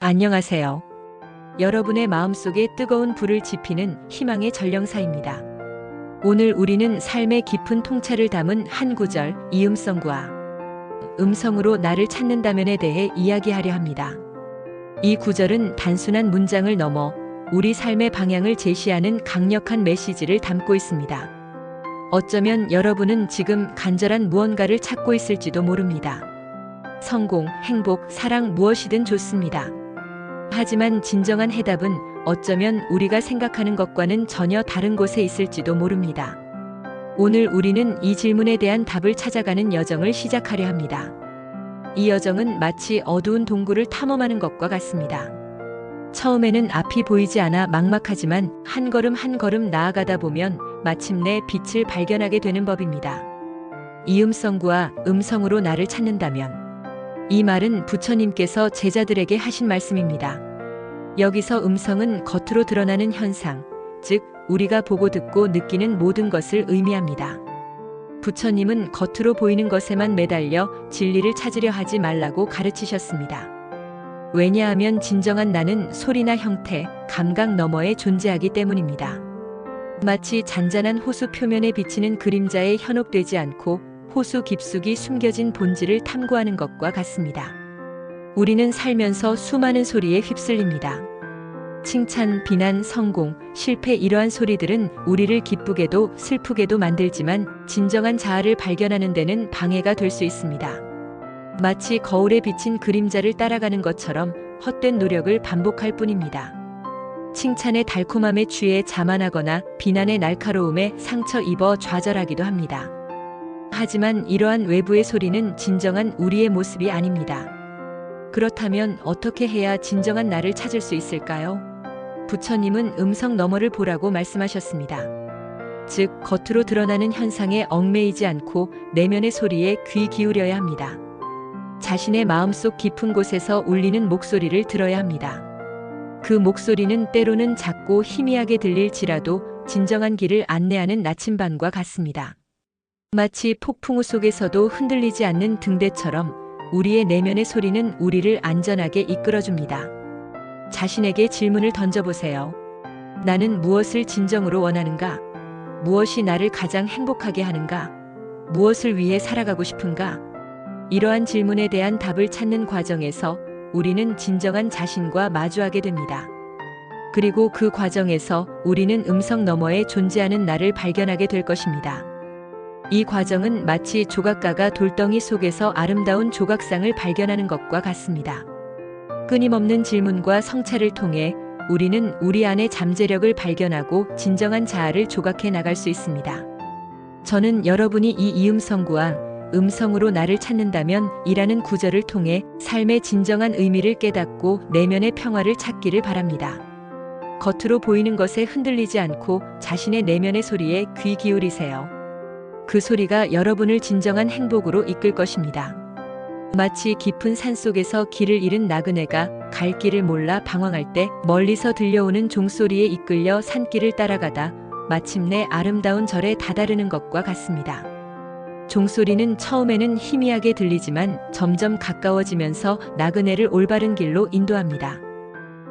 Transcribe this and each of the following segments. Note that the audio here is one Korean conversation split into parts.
안녕하세요. 여러분의 마음속에 뜨거운 불을 지피는 희망의 전령사입니다. 오늘 우리는 삶의 깊은 통찰을 담은 한 구절, 이음성구와 음성으로 나를 찾는다면에 대해 이야기하려 합니다. 이 구절은 단순한 문장을 넘어 우리 삶의 방향을 제시하는 강력한 메시지를 담고 있습니다. 어쩌면 여러분은 지금 간절한 무언가를 찾고 있을지도 모릅니다. 성공, 행복, 사랑 무엇이든 좋습니다. 하지만 진정한 해답은 어쩌면 우리가 생각하는 것과는 전혀 다른 곳에 있을지도 모릅니다. 오늘 우리는 이 질문에 대한 답을 찾아가는 여정을 시작하려 합니다. 이 여정은 마치 어두운 동굴을 탐험하는 것과 같습니다. 처음에는 앞이 보이지 않아 막막하지만 한 걸음 한 걸음 나아가다 보면 마침내 빛을 발견하게 되는 법입니다. 이음성구와 음성으로 나를 찾는다면, 이 말은 부처님께서 제자들에게 하신 말씀입니다. 여기서 음성은 겉으로 드러나는 현상, 즉 우리가 보고 듣고 느끼는 모든 것을 의미합니다. 부처님은 겉으로 보이는 것에만 매달려 진리를 찾으려 하지 말라고 가르치셨습니다. 왜냐하면 진정한 나는 소리나 형태, 감각 너머에 존재하기 때문입니다. 마치 잔잔한 호수 표면에 비치는 그림자에 현혹되지 않고 호수 깊숙이 숨겨진 본질을 탐구하는 것과 같습니다. 우리는 살면서 수많은 소리에 휩쓸립니다. 칭찬, 비난, 성공, 실패, 이러한 소리들은 우리를 기쁘게도 슬프게도 만들지만 진정한 자아를 발견하는 데는 방해가 될 수 있습니다. 마치 거울에 비친 그림자를 따라가는 것처럼 헛된 노력을 반복할 뿐입니다. 칭찬의 달콤함에 취해 자만하거나 비난의 날카로움에 상처 입어 좌절하기도 합니다. 하지만 이러한 외부의 소리는 진정한 우리의 모습이 아닙니다. 그렇다면 어떻게 해야 진정한 나를 찾을 수 있을까요? 부처님은 음성 너머를 보라고 말씀하셨습니다. 즉, 겉으로 드러나는 현상에 얽매이지 않고 내면의 소리에 귀 기울여야 합니다. 자신의 마음속 깊은 곳에서 울리는 목소리를 들어야 합니다. 그 목소리는 때로는 작고 희미하게 들릴지라도 진정한 길을 안내하는 나침반과 같습니다. 마치 폭풍우 속에서도 흔들리지 않는 등대처럼 우리의 내면의 소리는 우리를 안전하게 이끌어줍니다. 자신에게 질문을 던져보세요. 나는 무엇을 진정으로 원하는가? 무엇이 나를 가장 행복하게 하는가? 무엇을 위해 살아가고 싶은가? 이러한 질문에 대한 답을 찾는 과정에서 우리는 진정한 자신과 마주하게 됩니다. 그리고 그 과정에서 우리는 음성 너머에 존재하는 나를 발견하게 될 것입니다. 이 과정은 마치 조각가가 돌덩이 속에서 아름다운 조각상을 발견하는 것과 같습니다. 끊임없는 질문과 성찰을 통해 우리는 우리 안의 잠재력을 발견하고 진정한 자아를 조각해 나갈 수 있습니다. 저는 여러분이 이 이음성구와 음성으로 나를 찾는다면 이라는 구절을 통해 삶의 진정한 의미를 깨닫고 내면의 평화를 찾기를 바랍니다. 겉으로 보이는 것에 흔들리지 않고 자신의 내면의 소리에 귀 기울이세요. 그 소리가 여러분을 진정한 행복으로 이끌 것입니다. 마치 깊은 산속에서 길을 잃은 나그네가 갈 길을 몰라 방황할 때 멀리서 들려오는 종소리에 이끌려 산길을 따라가다 마침내 아름다운 절에 다다르는 것과 같습니다. 종소리는 처음에는 희미하게 들리지만 점점 가까워지면서 나그네를 올바른 길로 인도합니다.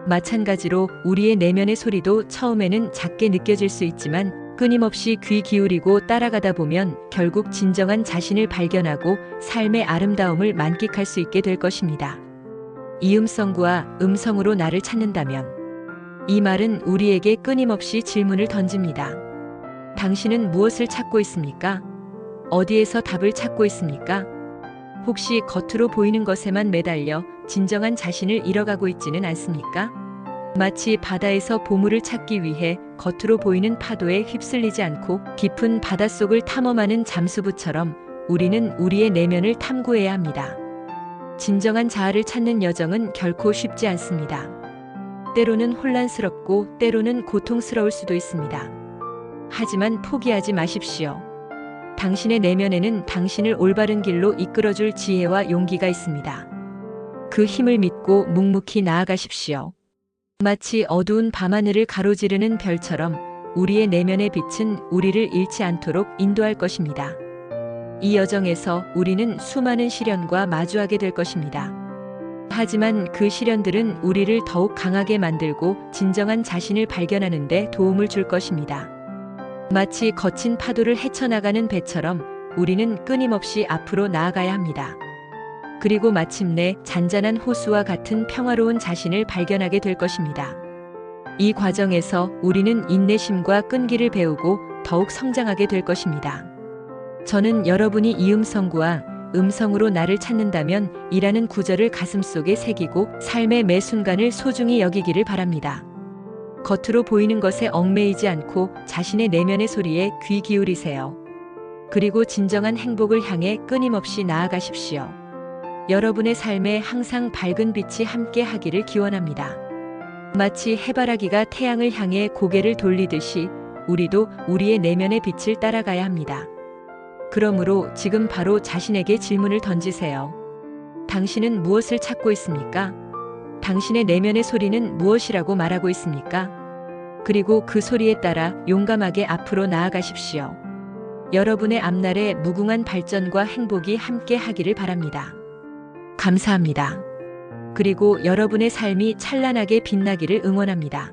마찬가지로 우리의 내면의 소리도 처음에는 작게 느껴질 수 있지만 끊임없이 귀 기울이고 따라가다 보면 결국 진정한 자신을 발견하고 삶의 아름다움을 만끽할 수 있게 될 것입니다. 이음성구와 음성으로 나를 찾는다면, 이 말은 우리에게 끊임없이 질문을 던집니다. 당신은 무엇을 찾고 있습니까? 어디에서 답을 찾고 있습니까? 혹시 겉으로 보이는 것에만 매달려 진정한 자신을 잃어가고 있지는 않습니까? 마치 바다에서 보물을 찾기 위해 겉으로 보이는 파도에 휩쓸리지 않고 깊은 바닷속을 탐험하는 잠수부처럼 우리는 우리의 내면을 탐구해야 합니다. 진정한 자아를 찾는 여정은 결코 쉽지 않습니다. 때로는 혼란스럽고 때로는 고통스러울 수도 있습니다. 하지만 포기하지 마십시오. 당신의 내면에는 당신을 올바른 길로 이끌어줄 지혜와 용기가 있습니다. 그 힘을 믿고 묵묵히 나아가십시오. 마치 어두운 밤하늘을 가로지르는 별처럼 우리의 내면의 빛은 우리를 잃지 않도록 인도할 것입니다. 이 여정에서 우리는 수많은 시련과 마주하게 될 것입니다. 하지만 그 시련들은 우리를 더욱 강하게 만들고 진정한 자신을 발견하는 데 도움을 줄 것입니다. 마치 거친 파도를 헤쳐나가는 배처럼 우리는 끊임없이 앞으로 나아가야 합니다. 그리고 마침내 잔잔한 호수와 같은 평화로운 자신을 발견하게 될 것입니다. 이 과정에서 우리는 인내심과 끈기를 배우고 더욱 성장하게 될 것입니다. 저는 여러분이 이 음성으로 나를 찾는다면 이라는 구절을 가슴속에 새기고 삶의 매 순간을 소중히 여기기를 바랍니다. 겉으로 보이는 것에 얽매이지 않고 자신의 내면의 소리에 귀 기울이세요. 그리고 진정한 행복을 향해 끊임없이 나아가십시오. 여러분의 삶에 항상 밝은 빛이 함께 하기를 기원합니다. 마치 해바라기가 태양을 향해 고개를 돌리듯이 우리도 우리의 내면의 빛을 따라가야 합니다. 그러므로 지금 바로 자신에게 질문을 던지세요. 당신은 무엇을 찾고 있습니까? 당신의 내면의 소리는 무엇이라고 말하고 있습니까? 그리고 그 소리에 따라 용감하게 앞으로 나아가십시오. 여러분의 앞날에 무궁한 발전과 행복이 함께 하기를 바랍니다. 감사합니다. 그리고 여러분의 삶이 찬란하게 빛나기를 응원합니다.